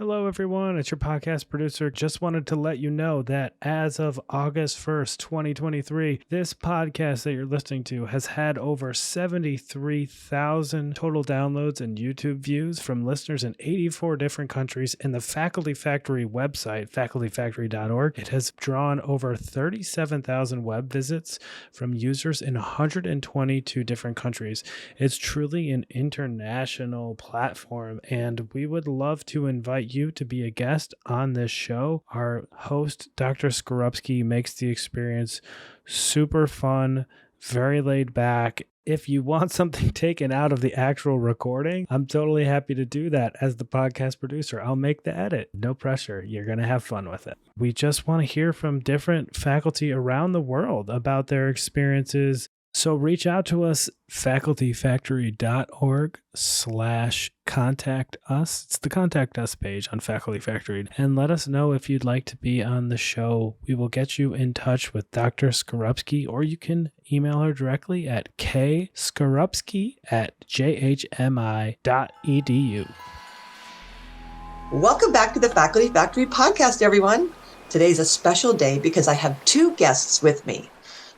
Hello, everyone. It's your podcast producer. Just wanted to let you know that as of August 1st, 2023, this podcast that you're listening to has had over 73,000 total downloads and YouTube views from listeners in 84 different countries. And the Faculty Factory website, facultyfactory.org, it has drawn over 37,000 web visits from users in 122 different countries. It's truly an international platform, and we would love to invite you to be a guest on this show. Our host, Dr. Skorupski, makes the experience super fun, very laid back. If you want something taken out of the actual recording, I'm totally happy to do that as the podcast producer. I'll make the edit. No pressure. You're going to have fun with it. We just want to hear from different faculty around the world about their experiences. So reach out to us, facultyfactory.org/contact us. It's the contact us page on Faculty Factory. And let us know if you'd like to be on the show. We will get you in touch with Dr. Skorupski, or you can email her directly at kskorupski@jhmi.edu. Welcome back to the Faculty Factory podcast, everyone. Today's a special day because I have two guests with me.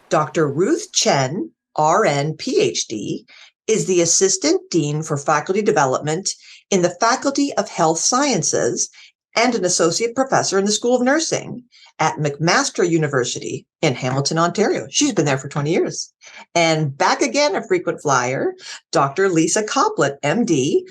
Dr. Ruth Chen RN, PhD, is the Assistant Dean for Faculty Development in the Faculty of Health Sciences and an Associate Professor in the School of Nursing at McMaster University in Hamilton, Ontario. She's been there for 20 years. And back again, a frequent flyer, Dr. Lisa Coplit, MD,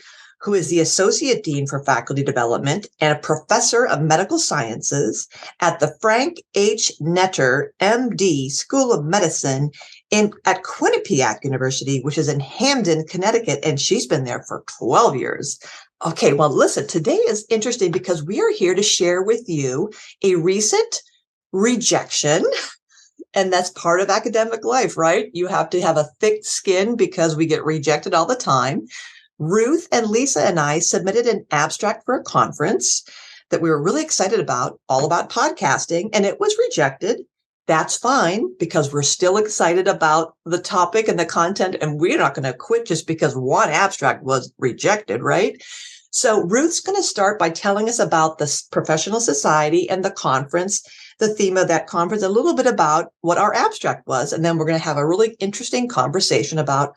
who is the Associate Dean for Faculty Development and a Professor of Medical Sciences at the Frank H. Netter, MD, School of Medicine at Quinnipiac University, which is in Hamden, Connecticut, and she's been there for 12 years. Okay, well, listen, today is interesting because we are here to share with you a recent rejection, and that's part of academic life, right? You have to have a thick skin because we get rejected all the time. Ruth and Lisa and I submitted an abstract for a conference that we were really excited about, all about podcasting, and it was rejected. That's fine because we're still excited about the topic and the content, and we're not going to quit just because one abstract was rejected, right? So Ruth's going to start by telling us about the professional society and the conference, the theme of that conference, a little bit about what our abstract was, and then we're going to have a really interesting conversation about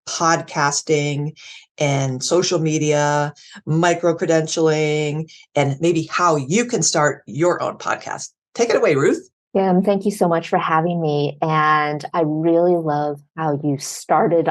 podcasting and social media, micro-credentialing, and maybe how you can start your own podcast. Take it away, Ruth. Kim, thank you so much for having me. And I really love how you started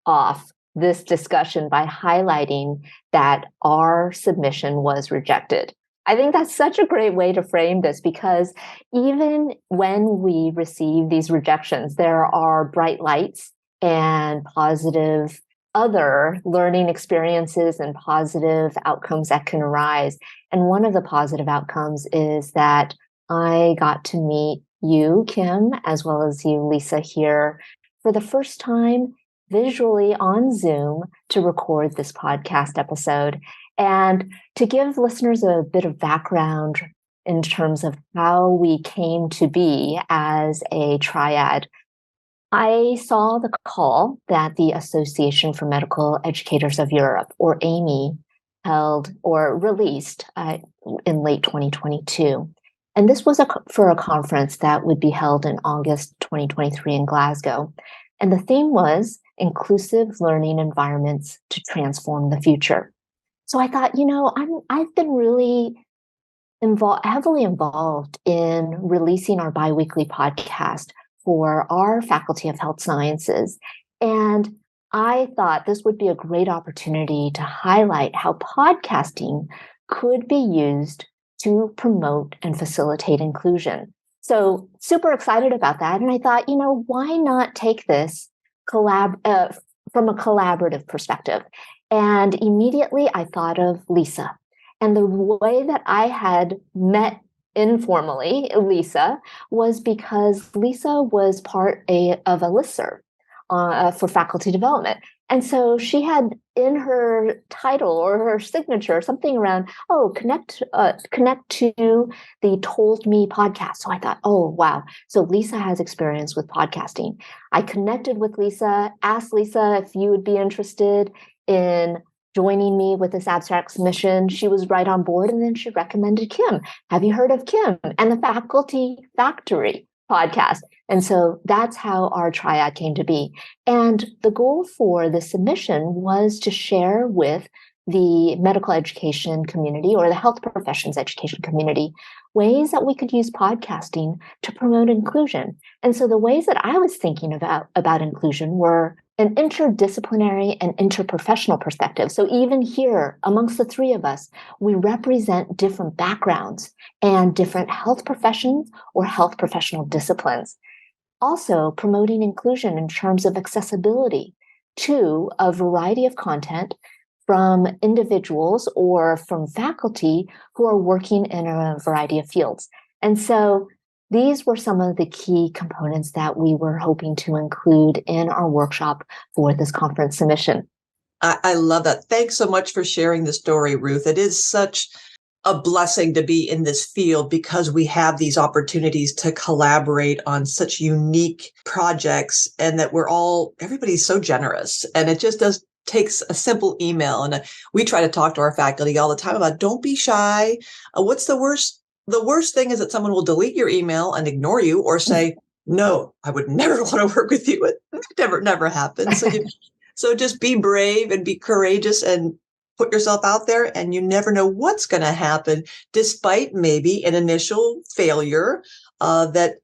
off this discussion by highlighting that our submission was rejected. I think that's such a great way to frame this because even when we receive these rejections, there are bright lights and positive other learning experiences and positive outcomes that can arise. And one of the positive outcomes is that I got to meet you, Kim, as well as you, Lisa, here for the first time visually on Zoom to record this podcast episode. And to give listeners a bit of background in terms of how we came to be as a triad, I saw the call that the Association for Medical Educators of Europe, or AME, held or released in late 2022. And this was for a conference that would be held in August 2023 in Glasgow. And the theme was Inclusive Learning Environments to Transform the Future. So I thought, I've been really heavily involved in releasing our biweekly podcast for our Faculty of Health Sciences. And I thought this would be a great opportunity to highlight how podcasting could be used to promote and facilitate inclusion. So super excited about that. And I thought, why not take this from a collaborative perspective? And immediately I thought of Lisa. And the way that I had met informally Lisa was because Lisa was part of a listserv for faculty development. And so she had in her title or her signature something around, connect to the Told Me podcast. So I thought, oh, wow. So Lisa has experience with podcasting. I connected with Lisa, asked Lisa if you would be interested in joining me with this abstract submission, she was right on board, and then she recommended Kim. Have you heard of Kim and the Faculty Factory podcast? And so that's how our triad came to be. And the goal for the submission was to share with the medical education community or the health professions education community ways that we could use podcasting to promote inclusion. And so the ways that I was thinking about inclusion were an interdisciplinary and interprofessional perspective. So even here, amongst the three of us, we represent different backgrounds and different health professions or health professional disciplines. Also, promoting inclusion in terms of accessibility to a variety of content from individuals or from faculty who are working in a variety of fields. And so these were some of the key components that we were hoping to include in our workshop for this conference submission. I love that. Thanks so much for sharing the story, Ruth. It is such a blessing to be in this field because we have these opportunities to collaborate on such unique projects, and that everybody's so generous, and it just takes a simple email. And we try to talk to our faculty all the time about don't be shy. What's the worst? The worst thing is that someone will delete your email and ignore you or say, no, I would never want to work with you. It never happens. So just be brave and be courageous and put yourself out there, and you never know what's going to happen, despite maybe an initial failure, that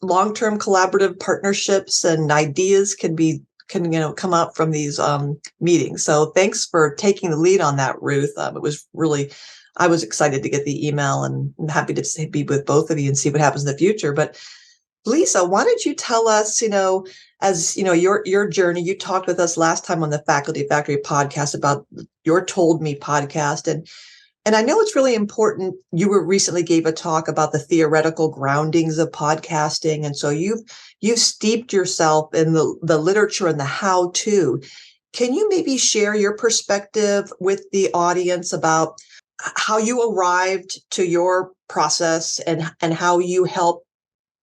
long-term collaborative partnerships and ideas can come up from these meetings. So thanks for taking the lead on that, Ruth. It was really, I was excited to get the email, and I'm happy to be with both of you and see what happens in the future. But Lisa, why don't you tell us, as your journey? You talked with us last time on the Faculty Factory podcast about your Told Me podcast. And I know it's really important. You recently gave a talk about the theoretical groundings of podcasting. And so you've steeped yourself in the literature and the how-to. Can you maybe share your perspective with the audience about how you arrived to your process and how you help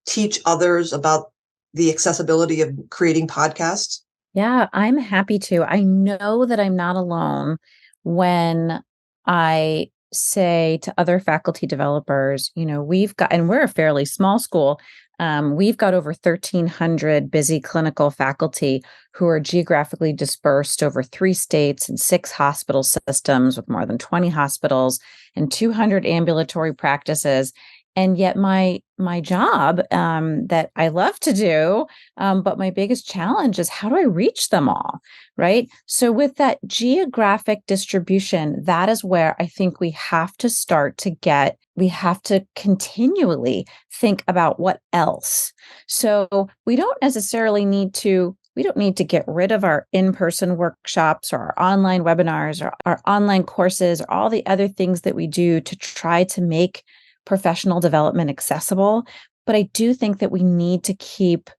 teach others about the accessibility of creating podcasts? Yeah, I'm happy to. I know that I'm not alone when I say to other faculty developers, and we're a fairly small school. We've got over 1,300 busy clinical faculty who are geographically dispersed over 3 states and 6 hospital systems with more than 20 hospitals and 200 ambulatory practices. And yet my job that I love to do, but my biggest challenge is how do I reach them all, right? So with that geographic distribution, that is where I think we have to we have to continually think about what else. So we don't need to get rid of our in-person workshops or our online webinars or our online courses or all the other things that we do to try to make professional development accessible. But I do think that we need to keep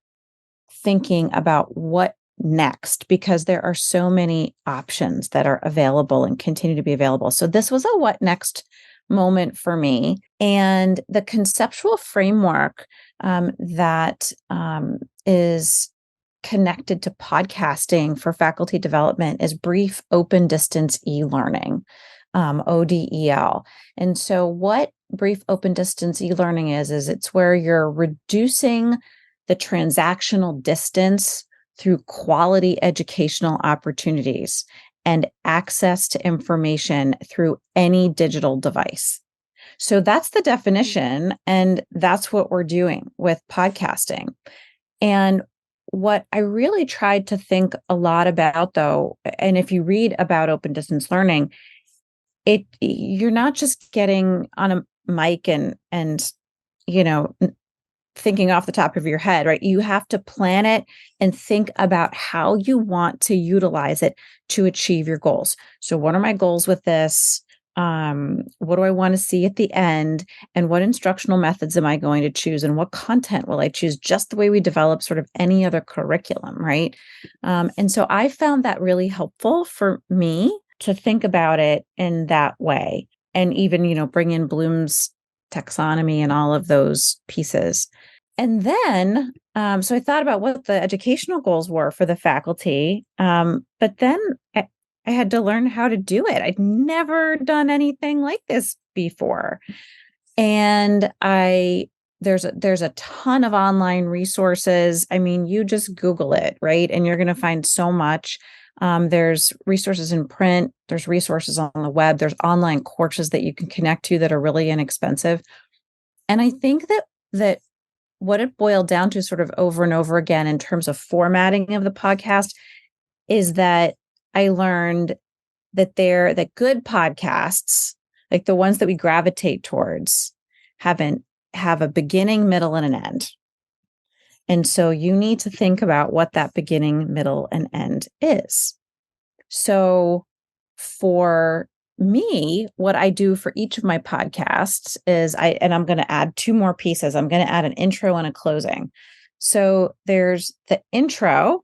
thinking about what next, because there are so many options that are available and continue to be available. So this was a what next moment for me. And the conceptual framework that is connected to podcasting for faculty development is brief open distance e-learning, ODEL. And so what brief open distance e-learning is it's where you're reducing the transactional distance through quality educational opportunities and access to information through any digital device. So that's the definition, and that's what we're doing with podcasting. And what I really tried to think a lot about, though, and if you read about open distance learning, you're not just getting on a mic and thinking off the top of your head, right? You have to plan it and think about how you want to utilize it to achieve your goals. So what are my goals with this? What do I want to see at the end? And what instructional methods am I going to choose? And what content will I choose? Just the way we develop sort of any other curriculum, right? And so I found that really helpful for me to think about it in that way. And even, bring in Bloom's taxonomy and all of those pieces. And then, so I thought about what the educational goals were for the faculty. But then I I had to learn how to do it. I'd never done anything like this before. And there's a ton of online resources. I mean, you just Google it, right? And you're going to find so much. There's resources in print, there's resources on the web, there's online courses that you can connect to that are really inexpensive. And I think that what it boiled down to sort of over and over again in terms of formatting of the podcast is that I learned that good podcasts, like the ones that we gravitate towards, have a beginning, middle, and an end. And so you need to think about what that beginning, middle, and end is. So for me, what I do for each of my podcasts is I'm going to add two more pieces. I'm going to add an intro and a closing. So there's the intro,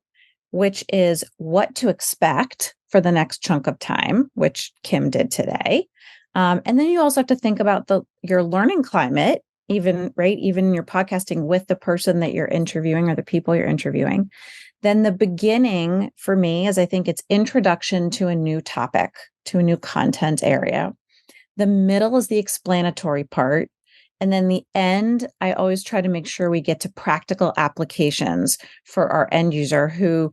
which is what to expect for the next chunk of time, which Kim did today. And then you also have to think about your learning climate, even you're podcasting with the person that you're interviewing or the people you're interviewing. Then the beginning for me is, I think it's introduction to a new topic, to a new content area. The middle is the explanatory part. And then the end, I always try to make sure we get to practical applications for our end user, who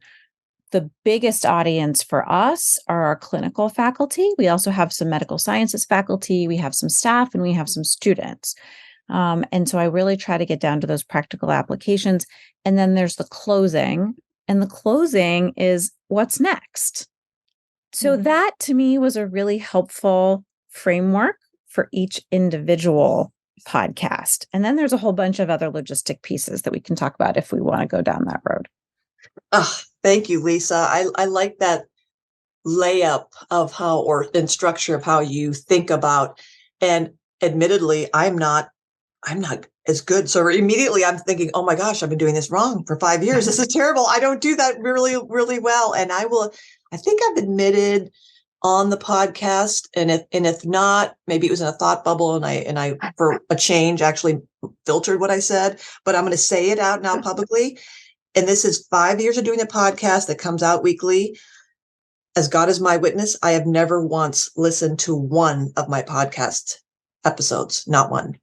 the biggest audience for us are our clinical faculty. We also have some medical sciences faculty, we have some staff, and we have some students. And so I really try to get down to those practical applications. And then there's the closing. And the closing is what's next. So that to me was a really helpful framework for each individual podcast. And then there's a whole bunch of other logistic pieces that we can talk about if we want to go down that road. Oh, thank you, Lisa. I like that layup of and structure of how you think about, and admittedly, I'm not as good. So immediately I'm thinking, oh my gosh, I've been doing this wrong for 5 years. This is terrible. I don't do that really, really well. And I think I've admitted on the podcast, and if not, maybe it was in a thought bubble, and I for a change actually filtered what I said, but I'm going to say it out now publicly. And this is 5 years of doing a podcast that comes out weekly. As God is my witness, I have never once listened to one of my podcast episodes, not one.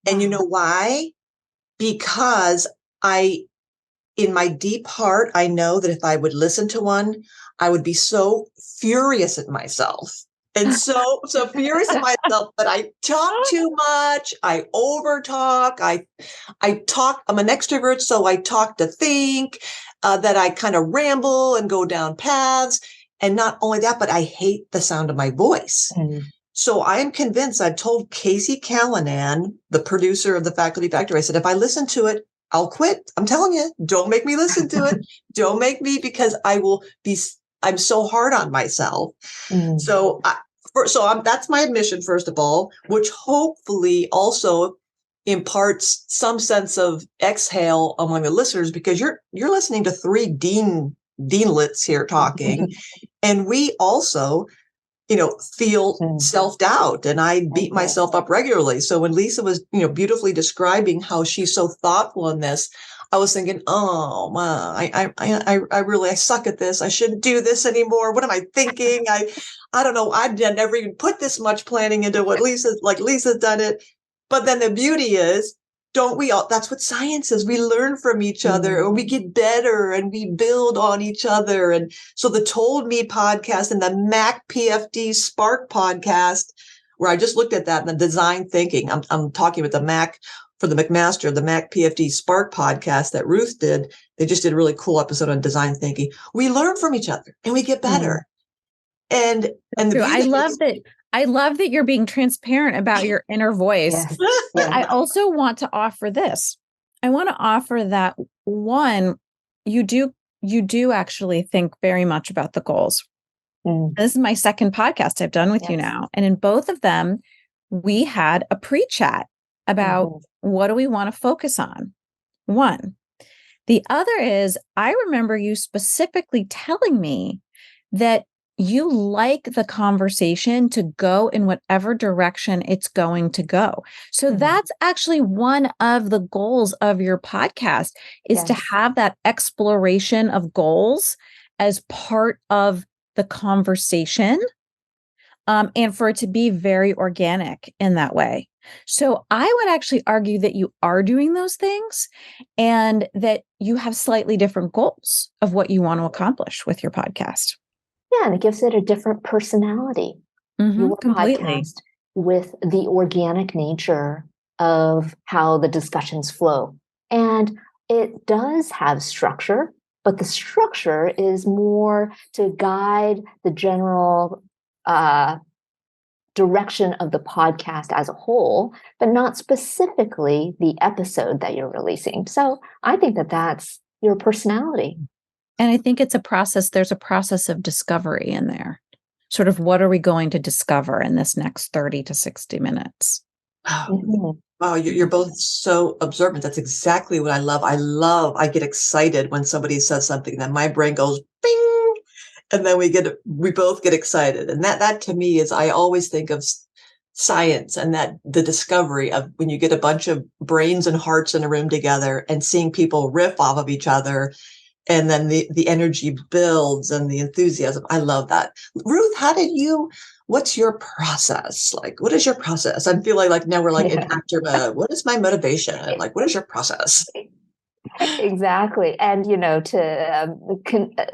And you know why? Because in my deep heart, I know that if I would listen to one, I would be so furious at myself. And so furious at myself that I talk too much. I overtalk. I talk. I'm an extrovert, so I talk to think, that I kind of ramble and go down paths. And not only that, but I hate the sound of my voice. So I am convinced. I've told Casey Callanan, the producer of the Faculty Factory, I said, if I listen to it, I'll quit. I'm telling you, don't make me listen to it. Don't make me, because I'm so hard on myself. So that's my admission, first of all, which hopefully also imparts some sense of exhale among the listeners, because you're listening to three deanlets here talking. And we also, feel self-doubt, and I beat myself up regularly. So when Lisa was, beautifully describing how she's so thoughtful in this, I was thinking, oh, wow, I suck at this. I shouldn't do this anymore. What am I thinking? I don't know. I'd never even put this much planning into what Lisa's done it. But then the beauty is, don't we all? That's what science is. We learn from each other, and we get better, and we build on each other. And so the Told Me podcast and the Mac PhD Spark podcast, where I just looked at that, and the design thinking. I'm talking about the Mac for the McMaster, the Mac PhD Spark podcast that Ruth did. They just did a really cool episode on design thinking. We learn from each other, and we get better. And I love that you're being transparent about your inner voice. Yes. But I also want to offer this. I want to offer that, one, you do actually think very much about the goals. This is my second podcast I've done with you now. And in both of them, we had a pre-chat about what do we want to focus on. One. The other is, I remember you specifically telling me that you like the conversation to go in whatever direction it's going to go. So that's actually one of the goals of your podcast, is to have that exploration of goals as part of the conversation, and for it to be very organic in that way. So I would actually argue that you are doing those things and that you have slightly different goals of what you want to accomplish with your podcast. Yeah, and it gives it a different personality. Your Completely. podcast with the organic nature of how the discussions flow. And it does have structure, but the structure is more to guide the general direction of the podcast as a whole, but not specifically the episode that you're releasing. So I think that that's your personality. And I think it's a process. There's a process of discovery in there. Sort of what are we going to discover in this next 30 to 60 minutes? Wow, you're both so observant. That's exactly what I love. I get excited when somebody says something, then my brain goes bing, and then we both get excited. And that to me is, I always think of science and that the discovery of when you get a bunch of brains and hearts in a room together and seeing people riff off of each other. And then the energy builds and the enthusiasm. I love that. Ruth, what's your process? Like, what is your process? I'm feeling like now we're like in actor mode. What is my motivation? Like, what is your process? Exactly. And,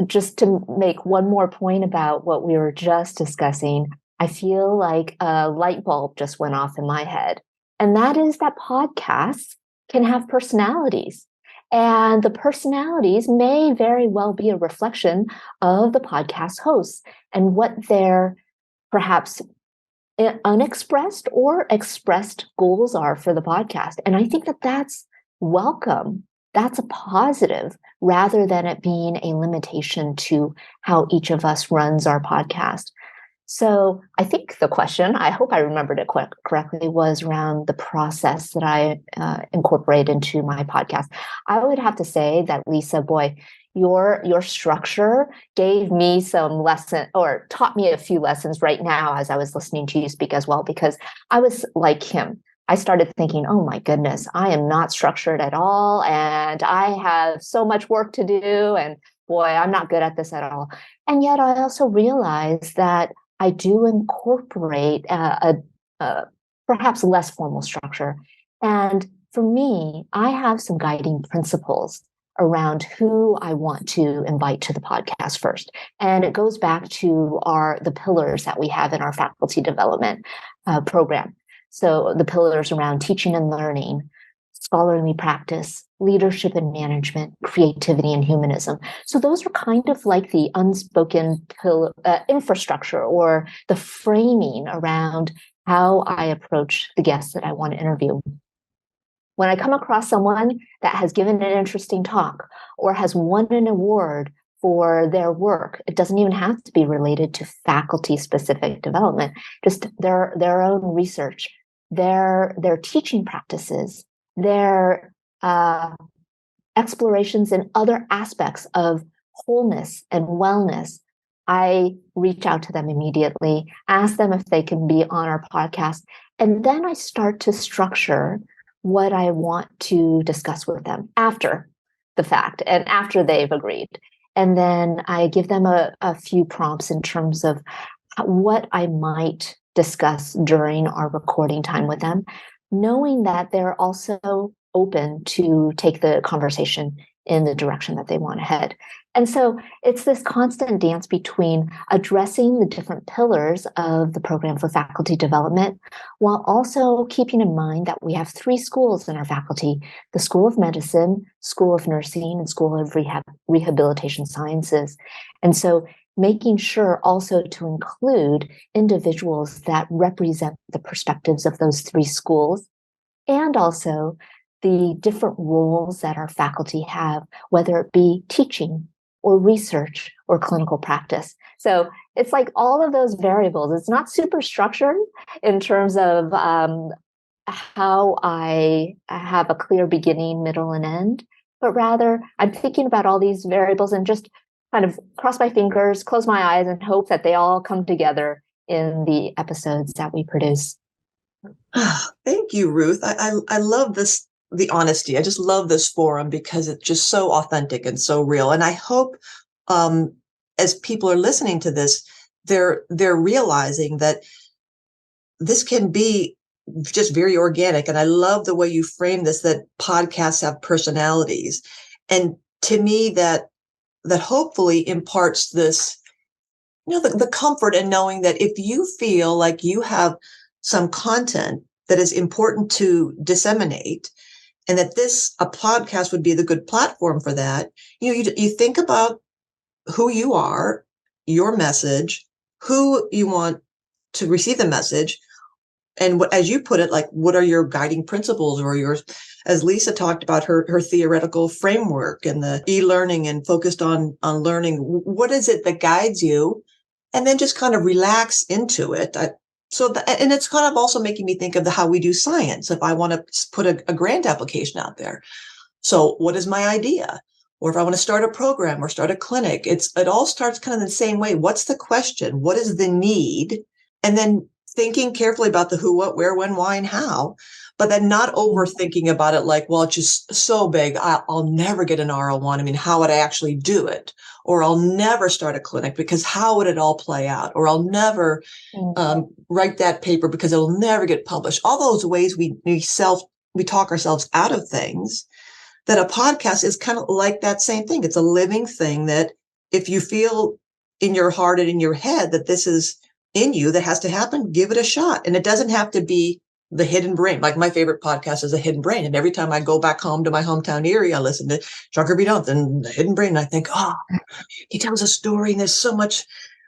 just to make one more point about what we were just discussing, I feel like a light bulb just went off in my head. And that is that podcasts can have personalities. And the personalities may very well be a reflection of the podcast hosts and what their perhaps unexpressed or expressed goals are for the podcast. And I think that that's welcome. That's a positive rather than it being a limitation to how each of us runs our podcast. So I think the question, I hope I remembered it correctly, was around the process that I incorporate into my podcast. I would have to say that, Lisa, boy, your structure gave me some lesson or taught me a few lessons right now as I was listening to you speak as well, because I was like him. I started thinking, oh my goodness, I am not structured at all. And I have so much work to do. And boy, I'm not good at this at all. And yet I also realized that I do incorporate a perhaps less formal structure. And for me, I have some guiding principles around who I want to invite to the podcast first. And it goes back to the pillars that we have in our faculty development program. So the pillars around teaching and learning, scholarly practice, leadership and management, creativity and humanism. So those are kind of like the unspoken infrastructure or the framing around how I approach the guests that I want to interview. When I come across someone that has given an interesting talk or has won an award for their work, it doesn't even have to be related to faculty-specific development, just their own research, their teaching practices, their explorations in other aspects of wholeness and wellness, I reach out to them immediately, ask them if they can be on our podcast, and then I start to structure what I want to discuss with them after the fact and after they've agreed. And then I give them a few prompts in terms of what I might discuss during our recording time with them, knowing that they're also open to take the conversation in the direction that they want to head. And so it's this constant dance between addressing the different pillars of the program for faculty development, while also keeping in mind that we have 3 schools in our faculty: the School of Medicine, School of Nursing, and School of Rehabilitation Sciences. And so making sure also to include individuals that represent the perspectives of those 3 schools, and also the different roles that our faculty have, whether it be teaching or research or clinical practice. So it's like all of those variables. It's not super structured in terms of how I have a clear beginning, middle, and end, but rather I'm thinking about all these variables and just kind of cross my fingers, close my eyes, and hope that they all come together in the episodes that we produce. Thank you, Ruth. I love this, the honesty. I just love this forum because it's just so authentic and so real. And I hope as people are listening to this, they're realizing that this can be just very organic. And I love the way you frame this, that podcasts have personalities. And to me, that hopefully imparts this, the comfort in knowing that if you feel like you have some content that is important to disseminate, and that a podcast would be the good platform for that, you think about who you are, your message, who you want to receive the message, and as you put it, like, what are your guiding principles, or as Lisa talked about her theoretical framework and the e-learning and focused on learning, what is it that guides you? And then just kind of relax into it. And it's kind of also making me think of how we do science. If I want to put a grant application out there, so what is my idea? Or if I want to start a program or start a clinic, it all starts kind of the same way. What's the question? What is the need? And then thinking carefully about the who, what, where, when, why, and how, but then not overthinking about it like, well, it's just so big, I'll never get an R01. I mean, how would I actually do it? Or I'll never start a clinic because how would it all play out? Or I'll never write that paper because it'll never get published. All those ways we talk ourselves out of things. That a podcast is kind of like that same thing. It's a living thing that if you feel in your heart and in your head that this is in you, that has to happen, give it a shot. And it doesn't have to be the Hidden Brain. Like, my favorite podcast is The Hidden Brain. And every time I go back home to my hometown Erie, I listen to Chucker B. Dunn and The Hidden Brain. And I think, he tells a story and there's so much,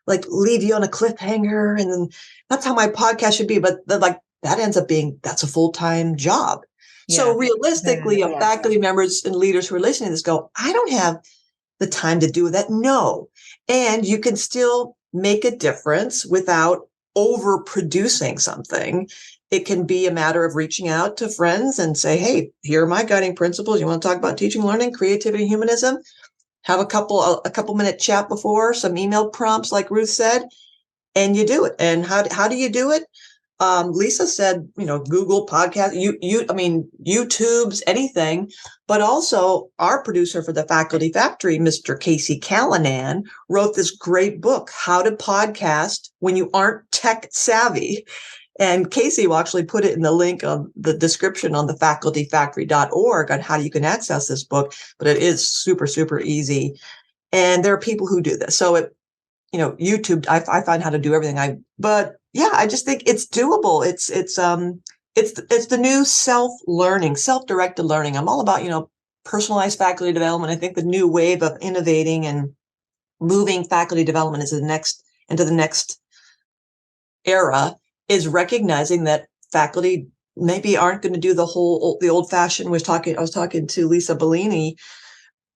like, leave you on a cliffhanger. And then that's how my podcast should be. But that ends up being, that's a full-time job. Yeah. So realistically, faculty members and leaders who are listening to this go, I don't have the time to do that. No. And you can still make a difference without overproducing something. It can be a matter of reaching out to friends and say, hey, here are my guiding principles. You want to talk about teaching, learning, creativity, humanism? Have a couple minute chat before, some email prompts, like Ruth said, and you do it. And how do you do it? Lisa said, Google podcast, YouTube's, anything, but also our producer for the Faculty Factory, Mr. Casey Callanan, wrote this great book, How to Podcast When You Aren't Tech Savvy. And Casey will actually put it in the link of the description on the facultyfactory.org on how you can access this book, but it is super, super easy. And there are people who do this. So YouTube, I find how to do everything. But yeah, I just think it's doable. It's the new self-learning, self-directed learning. I'm all about, personalized faculty development. I think the new wave of innovating and moving faculty development into the next era is recognizing that faculty maybe aren't going to do the old-fashioned. I was talking to Lisa Bellini.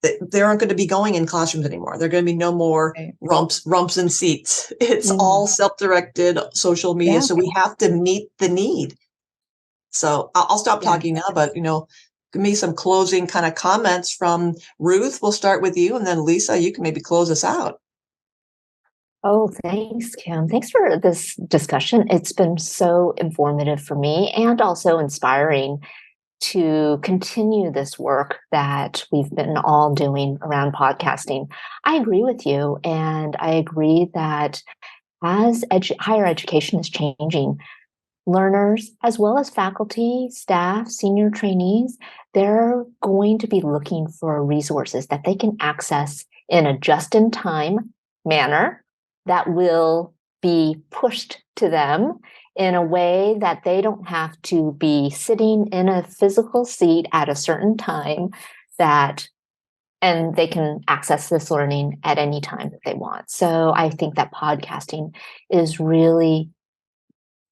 They aren't going to be going in classrooms anymore. There are going to be no more rumps and seats. It's all self-directed social media. Yeah. So we have to meet the need. So I'll stop talking now, but, give me some closing kind of comments from Ruth. We'll start with you. And then Lisa, you can maybe close us out. Oh, thanks, Kim. Thanks for this discussion. It's been so informative for me and also inspiring to continue this work that we've been all doing around podcasting. I agree with you. And I agree that as higher education is changing, learners, as well as faculty, staff, senior trainees, they're going to be looking for resources that they can access in a just-in-time manner that will be pushed to them in a way that they don't have to be sitting in a physical seat at a certain time, and they can access this learning at any time that they want. So I think that podcasting is really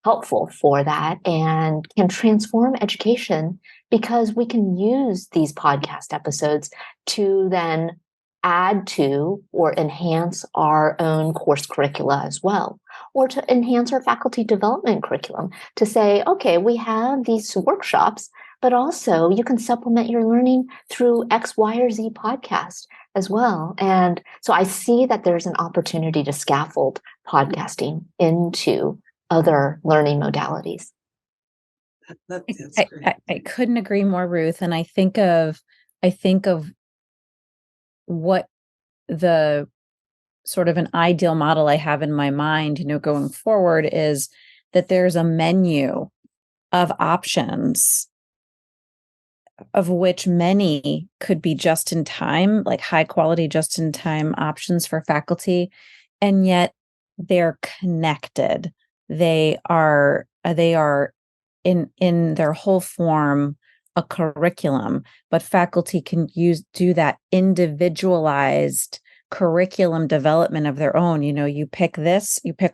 helpful for that and can transform education, because we can use these podcast episodes to then add to or enhance our own course curricula as well, or to enhance our faculty development curriculum, to say, okay, we have these workshops, but also you can supplement your learning through X, Y, or Z podcast as well. And so I see that there's an opportunity to scaffold podcasting into other learning modalities. I couldn't agree more, Ruth. And I think of what the sort of an ideal model I have in my mind, going forward is that there's a menu of options, of which many could be just in time, like high quality, just in time options for faculty. And yet they're connected. They are in their whole form a curriculum, but faculty can do that individualized curriculum development of their own. You pick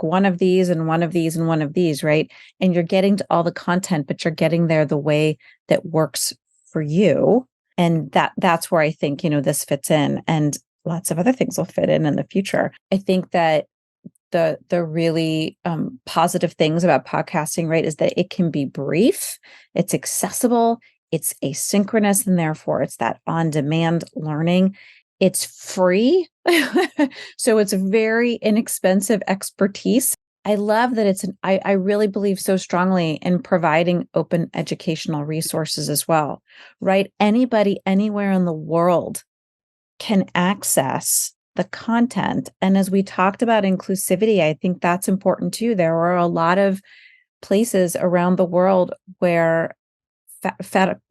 one of these and one of these and one of these, right? And you're getting to all the content, but you're getting there the way that works for you. And that's where I think, this fits in, and lots of other things will fit in the future. I think that the really positive things about podcasting, right, is that it can be brief, it's accessible, it's asynchronous, and therefore it's that on-demand learning. It's free. So it's very inexpensive expertise. I love that I really believe so strongly in providing open educational resources as well, right? Anybody, anywhere in the world can access the content. And as we talked about inclusivity, I think that's important too. There are a lot of places around the world where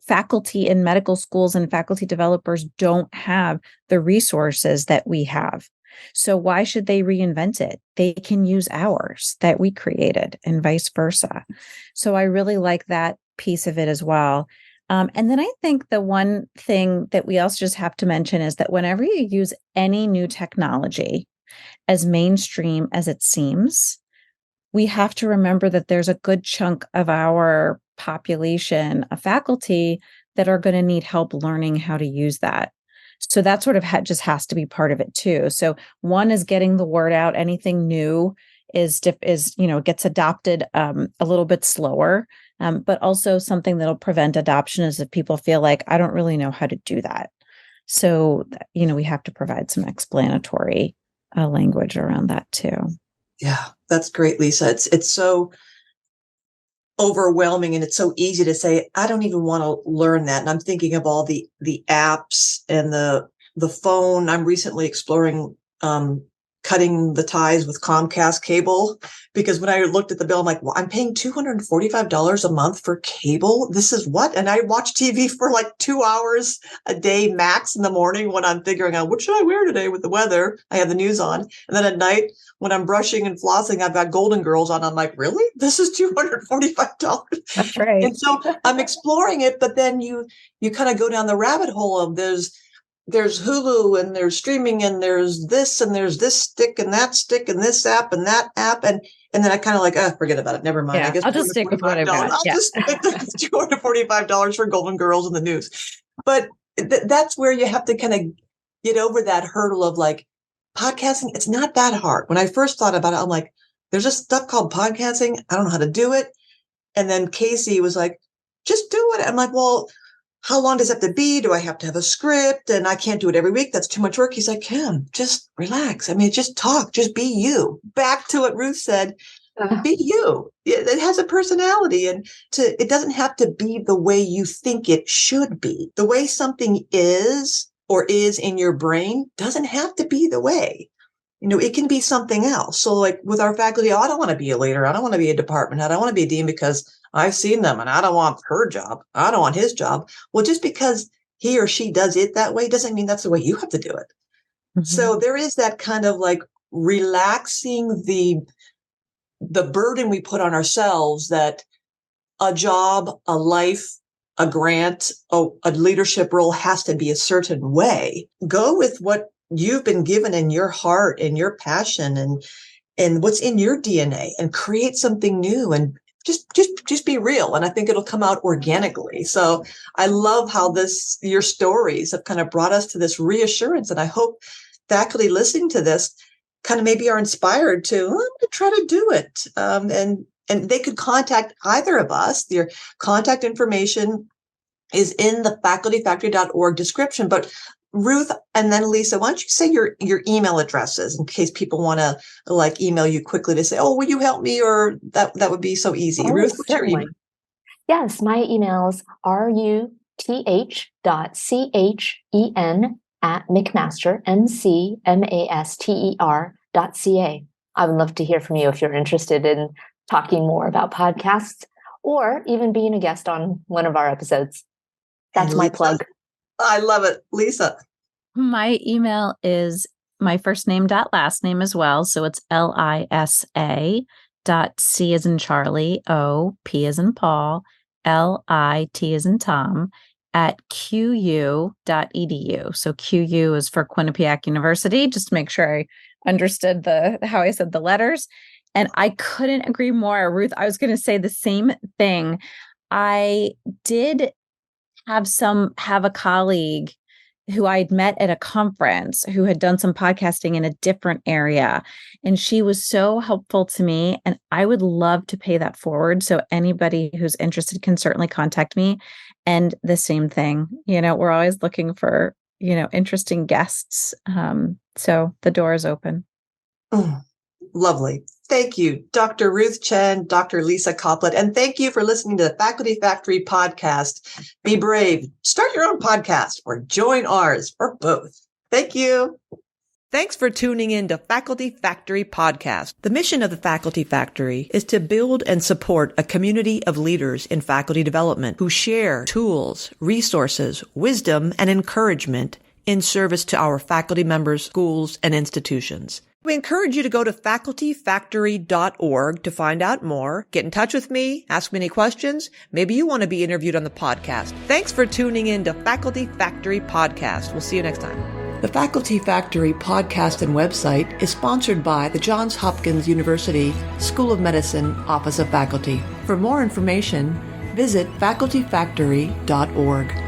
faculty in medical schools and faculty developers don't have the resources that we have. So why should they reinvent it? They can use ours that we created, and vice versa. So I really like that piece of it as well. And then I think the one thing that we also just have to mention is that whenever you use any new technology, as mainstream as it seems, we have to remember that there's a good chunk of our population of faculty that are going to need help learning how to use that. So that sort of just has to be part of it too. So one is getting the word out. Anything new gets adopted a little bit slower, but also something that'll prevent adoption is if people feel like, I don't really know how to do that. So, we have to provide some explanatory language around that too. Yeah, that's great, Lisa. It's so overwhelming, and it's so easy to say, I don't even want to learn that. And I'm thinking of all the apps and the phone. I'm recently exploring cutting the ties with Comcast cable, because when I looked at the bill, I'm like, well, I'm paying $245 a month for cable. This is what? And I watch TV for like 2 hours a day max in the morning when I'm figuring out what should I wear today with the weather. I have the news on. And then at night when I'm brushing and flossing, I've got Golden Girls on. I'm like, really? This is $245? That's right. And so I'm exploring it, but then you kind of go down the rabbit hole of there's Hulu, and there's streaming, and there's this stick and this app and that app. And then I kind of like, forget about it. Never mind. Yeah, I guess I'll just stick with what I've got. I'll just stick with $245 for Golden Girls in the news. But that's where you have to kind of get over that hurdle of like, podcasting. It's not that hard. When I first thought about it, I'm like, there's this stuff called podcasting. I don't know how to do it. And then Casey was like, just do it. I'm like, well, how long does it have to be? Do I have to have a script? And I can't do it every week. That's too much work. He's like, Kim, just relax. I mean, just talk, just be you. Back to what Ruth said, be you. It has a personality, and it doesn't have to be the way you think it should be. The way something is or is in your brain doesn't have to be the way. It can be something else. So like with our faculty, I don't want to be a leader. I don't want to be a department head. I want to be a dean because I've seen them, and I don't want her job. I don't want his job. Well, just because he or she does it that way doesn't mean that's the way you have to do it. Mm-hmm. So there is that kind of like relaxing the burden we put on ourselves that a job, a life, a grant, a leadership role has to be a certain way. Go with what you've been given in your heart and your passion and what's in your DNA, and create something new, and just be real. And I think it'll come out organically. So I love how your stories have kind of brought us to this reassurance. And I hope faculty listening to this kind of maybe are inspired to, I'm going to try to do it. And they could contact either of us. Their contact information is in the facultyfactory.org description. But Ruth and then Lisa, why don't you say your email addresses in case people want to like email you quickly to say, oh, will you help me? Or that would be so easy. Ruth, what's your email? Yes, my email is ruth.chen at McMaster, McMaster.ca. I would love to hear from you if you're interested in talking more about podcasts or even being a guest on one of our episodes. That's my plug. I love it. Lisa. My email is my first name dot last name as well. So it's LISA dot C as in Charlie, O, P as in Paul, LIT as in Tom, at QU.edu. So QU is for Quinnipiac University, just to make sure I understood how I said the letters. And I couldn't agree more, Ruth. I was going to say the same thing. I did have a colleague who I'd met at a conference who had done some podcasting in a different area. And she was so helpful to me. And I would love to pay that forward. So anybody who's interested can certainly contact me. And the same thing, we're always looking for, interesting guests. So the door is open. Lovely. Thank you, Dr. Ruth Chen, Dr. Lisa Coplit, and thank you for listening to the Faculty Factory podcast. Be brave, start your own podcast, or join ours, or both. Thank you. Thanks for tuning in to Faculty Factory Podcast. The mission of the Faculty Factory is to build and support a community of leaders in faculty development who share tools, resources, wisdom, and encouragement in service to our faculty members, schools, and institutions. We encourage you to go to facultyfactory.org to find out more. Get in touch with me, ask me any questions. Maybe you want to be interviewed on the podcast. Thanks for tuning in to Faculty Factory Podcast. We'll see you next time. The Faculty Factory podcast and website is sponsored by the Johns Hopkins University School of Medicine Office of Faculty. For more information, visit facultyfactory.org.